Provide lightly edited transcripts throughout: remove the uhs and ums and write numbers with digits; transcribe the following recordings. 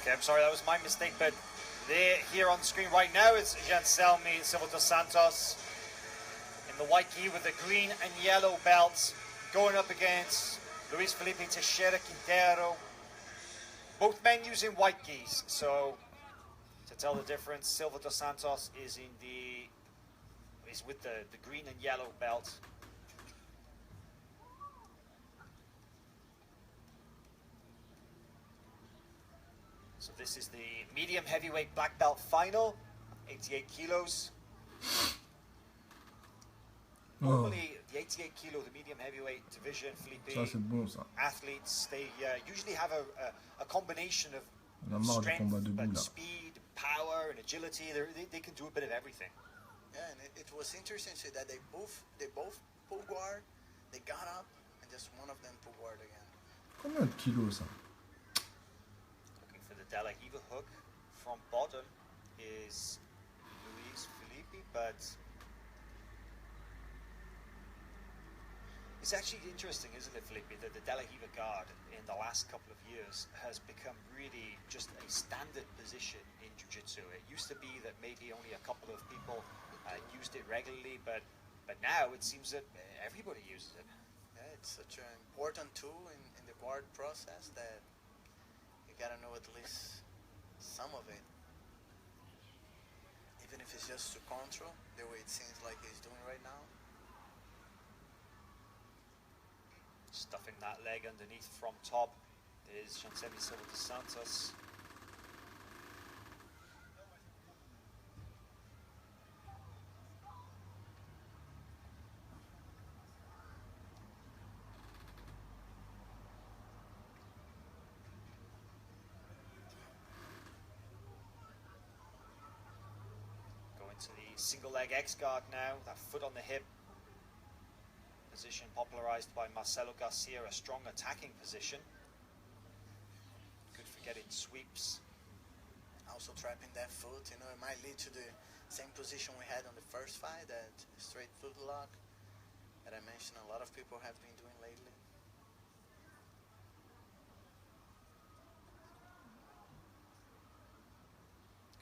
Okay, I'm sorry, that was my mistake, but there, here on screen right now, it's Jeancemy Silva dos Santos in the white gi with the green and yellow belts, going up against Luis Felipe Teixeira Quintero. Both men using white gis, so to tell the difference, Silva dos Santos is with the green and yellow belt. So this is the medium heavyweight black belt final, 88 kilos. Normally, the 88 kilo, the medium heavyweight division, Felipe, athletes, they usually have a combination of strength, but speed, power, and agility. They can do a bit of everything. Yeah, and it was interesting to see that they both pull guard, they got up, and just one of them pull guard again. Combien de kilos ça? Looking for the De La Riva hook from bottom is Luis Felipe, but it's actually interesting, isn't it, Felipe, that the De La Riva guard in the last couple of years has become really just a standard position in Jiu-Jitsu. It used to be that maybe only a couple of people used it regularly, but now it seems that everybody uses it. Yeah, it's such an important tool in the guard process that you gotta know at least some of it. Even if it's just to control, the way it seems like he's doing right now. Stuffing that leg underneath from top is Jeancemy Silva dos Santos. Going to the single leg X guard now, that foot on the hip. Position popularized by Marcelo Garcia, a strong attacking position. Good for getting sweeps. Also trapping that foot, you know, it might lead to the same position we had on the first fight, that straight foot lock that I mentioned a lot of people have been doing lately.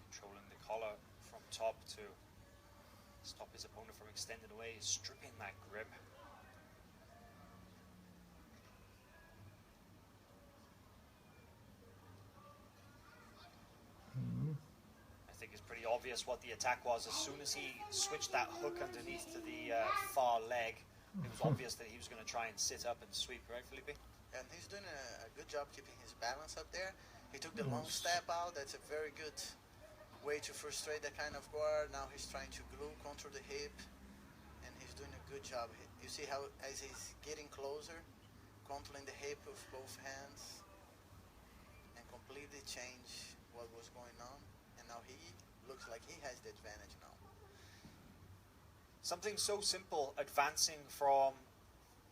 Controlling the collar from top to stop his opponent from extending away, stripping that grip. I think it's pretty obvious what the attack was. As soon as he switched that hook underneath to the far leg, it was obvious that he was going to try and sit up and sweep, right, Felipe? And he's doing a good job keeping his balance up there. He took the long step out. That's a very good way to frustrate that kind of guard. Now he's trying to glue, control the hip, and he's doing a good job. You see how as he's getting closer, controlling the hip with both hands, and completely change what was going on. And now he looks like he has the advantage now. Something so simple, advancing from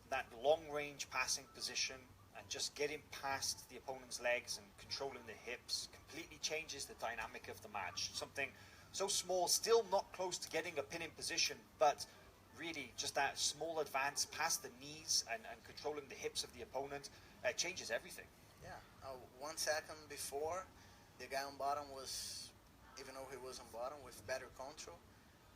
that long-range passing position and just getting past the opponent's legs and controlling the hips completely changes the dynamic of the match. Something so small, still not close to getting a pinning position, but really just that small advance past the knees and controlling the hips of the opponent changes everything. Yeah, 1 second before, the guy on bottom was, even though he was on bottom, with better control.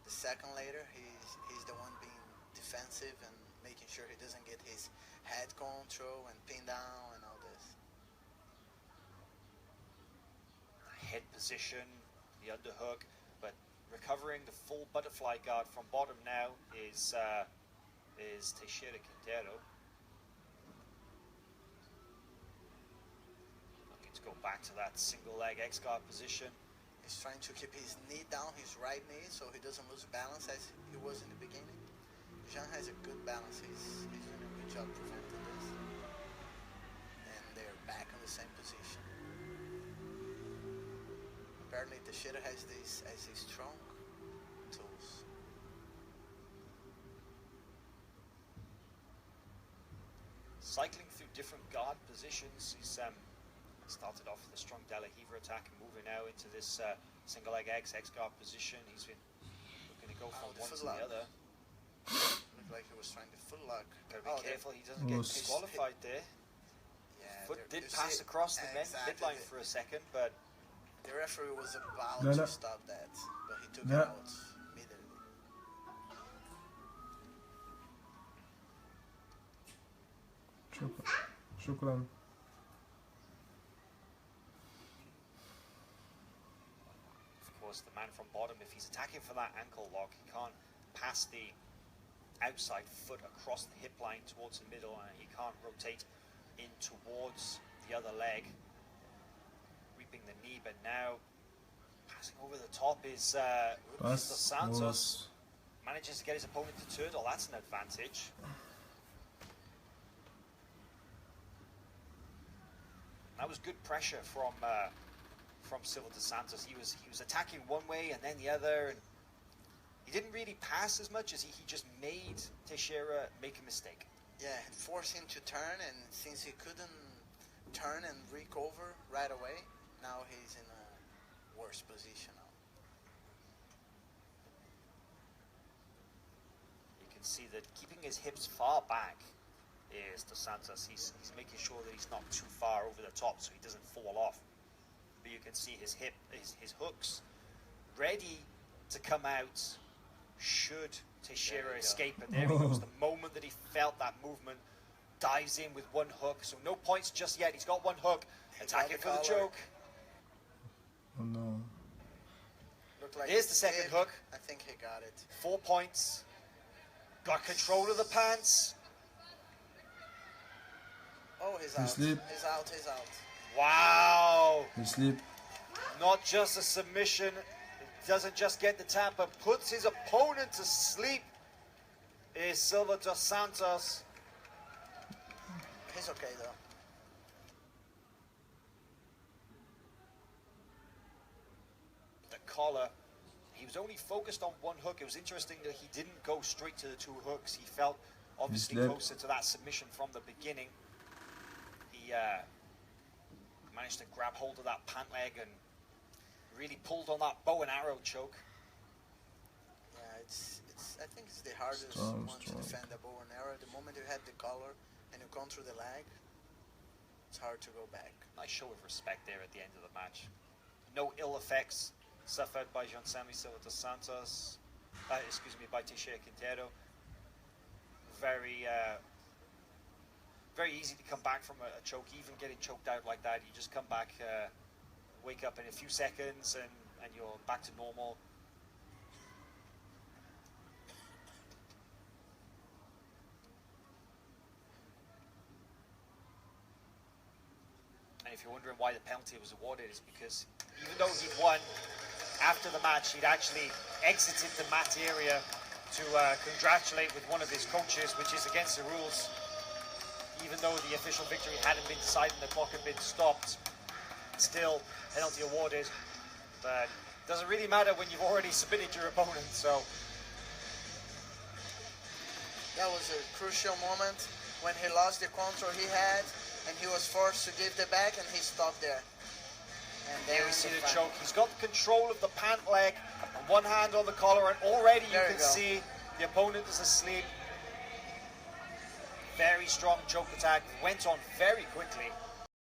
The second later, he's the one being defensive and making sure he doesn't get his head control and pin down and all this. Head position, the underhook, but recovering the full butterfly guard from bottom now is Teixeira Quintero. Looking to go back to that single leg X guard position. He's trying to keep his knee down, his right knee, so he doesn't lose balance as he was in the beginning. Jean has a good balance. He's doing a good job preventing this. And they're back on the same position. Apparently Teixeira has this as his strong tools. Cycling through different guard positions. He's started off with a strong De La Riva attack and moving now into this single leg X guard position. He's been looking to go from one to the other. Looked like he was trying to foot lock. Gotta be careful he doesn't get disqualified there. Yeah, Foot did pass across the midline for a second, but The referee was about No, no. to stop that, but he took No. it out immediately. شكرا. Of course, the man from bottom, if he's attacking for that ankle lock, he can't pass the outside foot across the hip line towards the middle, and he can't rotate in towards the other leg, reaping the knee. But now, passing over the top is Dos Santos. Manages to get his opponent to turtle. That's an advantage. That was good pressure from Silva Dos Santos. He was attacking one way and then the other, and he didn't really pass as much as he just made Teixeira make a mistake. Yeah, it forced him to turn, and since he couldn't turn and recover right away, now he's in a worse position now. You can see that keeping his hips far back is Dos Santos. He's making sure that he's not too far over the top so he doesn't fall off. But you can see his hooks ready to come out should Teixeira escape. And there he goes. The moment that he felt that movement, dives in with one hook. So no points just yet. He's got one hook. Attacking for the choke. Oh no. Looked like Here's the second hook. I think he got it. 4 points. Got control of the pants. Oh, he's He out. sleep. He's out. He's out. Wow. He sleep. Not just a submission. Doesn't just get the tap, but puts his opponent to sleep. Is Silva Dos Santos. He's okay though. The collar. He was only focused on one hook. It was interesting that he didn't go straight to the two hooks. He felt obviously closer to that submission from the beginning. He managed to grab hold of that pant leg and really pulled on that bow and arrow choke. Yeah, I think it's the hardest Strong. to defend the bow and arrow. The moment you had the collar and you come through the leg, it's hard to go back. Nice show of respect there at the end of the match. No ill effects suffered by Jeancemy Silva Dos Santos. By Teixeira Quintero. Very easy to come back from a choke. Even getting choked out like that, you just come back, wake up in a few seconds, and you're back to normal. And if you're wondering why the penalty was awarded, it's because even though he'd won, after the match, he'd actually exited the mat area to congratulate with one of his coaches, which is against the rules. Even though the official victory hadn't been decided and the clock had been stopped, still penalty awarded. But it doesn't really matter when you've already submitted your opponent. So That was a crucial moment when he lost the control he had, and he was forced to give the back, and he stopped there. And here then we see the fight. choke. He's got control of the pant leg, and one hand on the collar, and already you There you can go. see the opponent is asleep. Very strong choke attack, went on very quickly.